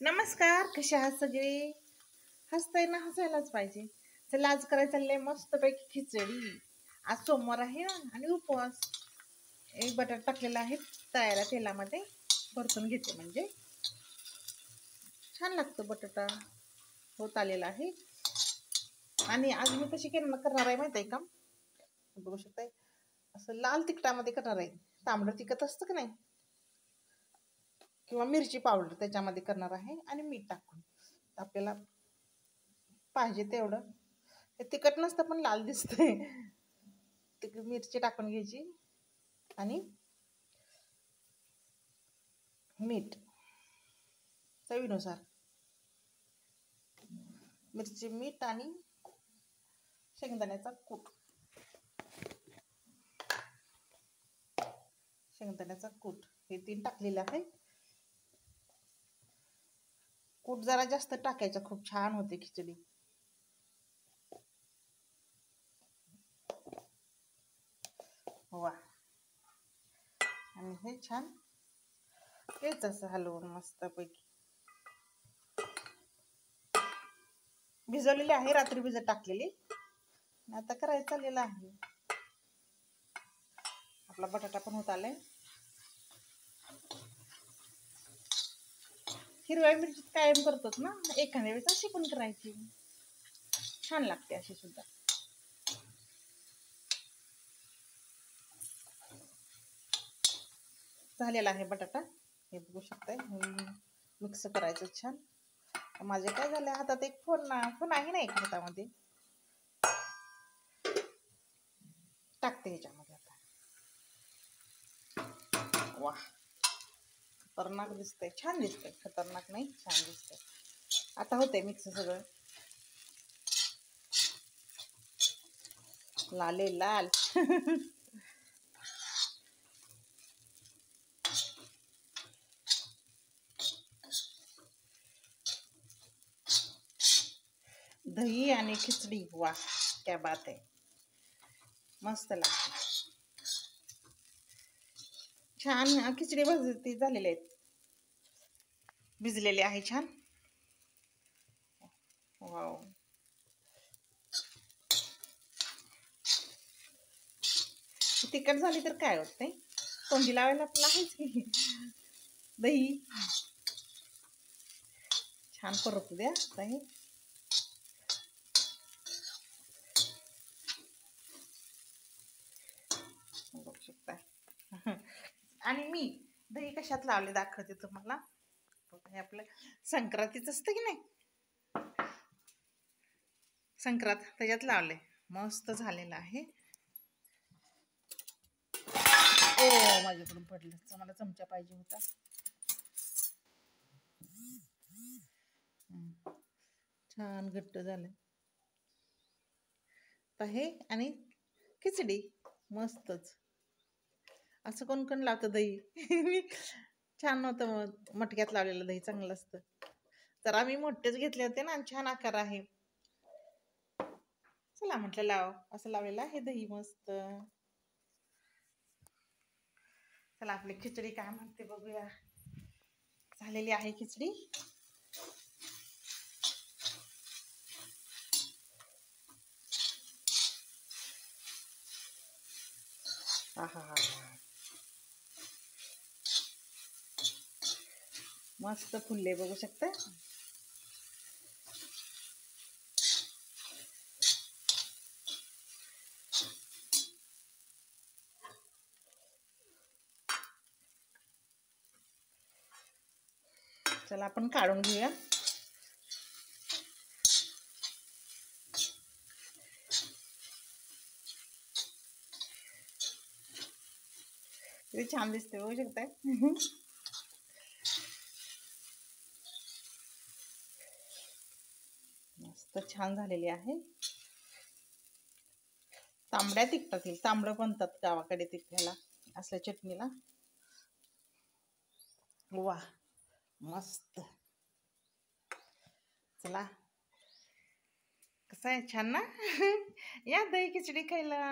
नमस्कार, कसे आहात सगळे? हसताय ना, हसायलाच पाहिजे. चला आज करायचं चाललंय मस्तपैकी खिचडी. आज सोमवार आहे ना आणि उपवास. एक बटाटा टाकलेला आहे तळायला तेलामध्ये, परतून घेते म्हणजे छान लागतो बटाटा. होत आलेला आहे. आणि आज मी कशी करणार आहे माहिती आहे का? बघू शकताय, असं लाल तिखटामध्ये करणार आहे. तांबडं तिखट असतं की नाही, किंवा मिरची पावडर त्याच्यामध्ये करणार आहे आणि मीठ टाकून. आपल्याला पाहिजे तेवढं. ते तिखट नसतं पण लाल दिसतंय. तिखट मिरची टाकून घ्यायची आणि मीठ चवीनुसार. मिरची, मीठ आणि शेंगदाण्याचा कूट. शेंगदाण्याचा कूट हे 3 टाकलेलं आहे. कूट जरा जास्त टाकायचं, खूप छान होते खिचडी. वा. आणि हे छान हेच असं हलवून मस्तपैकी भिजवलेली आहे, रात्री भिजत टाकलेली. आता करायचं चाललेलं आहे. आपला बटाटा पण होत आलाय. हिरव्या मिरची कायम करतोच ना, एखाद्या वेळेस अशी पण करायची, छान लागते अशी सुद्धा. झालेला आहे बटाटा, हे बघू शकताय. मिक्स करायचं छान. माझे काय झालं, हातात एक फोन आहे ना, एक हातामध्ये टाकते ह्याच्यामध्ये आता. वा, खतरनाक दिसतंय, छान दिसतंय. खतरनाक नाही, छान दिसतंय. आता होतंय मिक्स सगळं. लाले लाल. दही आणि खिचडी, वा क्या बात आहे. मस्त लागते. छान खिचडी भाजती झालेले आहेत, भिजलेले आहे छान. वाव. तिखट झाली तर काय होत नाही, तोंडी लावायला आपलं आहेच की. दही छान परतू द्या दही. बघू शकताय. आणि मी दही कशात लावले दाखवते तुम्हाला. हे आपलं संक्रांतीच असतं की नाही, संक्रांत, त्याच्यात लावले. मस्त झालेलं आहे. ओ, माझ्याकडून पडलं, मला चमचा पाहिजे होता. छान घट्ट झालं हे. आणि खिचडी मस्तच. असं कोण कोण लावतं दही. छान नव्हतं, मटक्यात लावलेलं दही चांगलं असतं. तर आम्ही मोठेच घेतले होते ना, छान आकार आहे. चला म्हटलं लाव, असं लावलेलं आहे दही मस्त. चला आपली खिचडी काय म्हणते बघूया. झालेली आहे खिचडी. आहा, मस्त फुलले, बघू शकता. चला आपण काढून घेऊया. किती छान दिसते, बघू शकताय. मस्त छान झालेली आहे. तांबड्या तिखटातील, तांबडं म्हणतात गावाकडे तिखटाला, असल्या चटणीला. वा, मस्त. चला, कसं आहे, छान ना. या दही खिचडी खायला.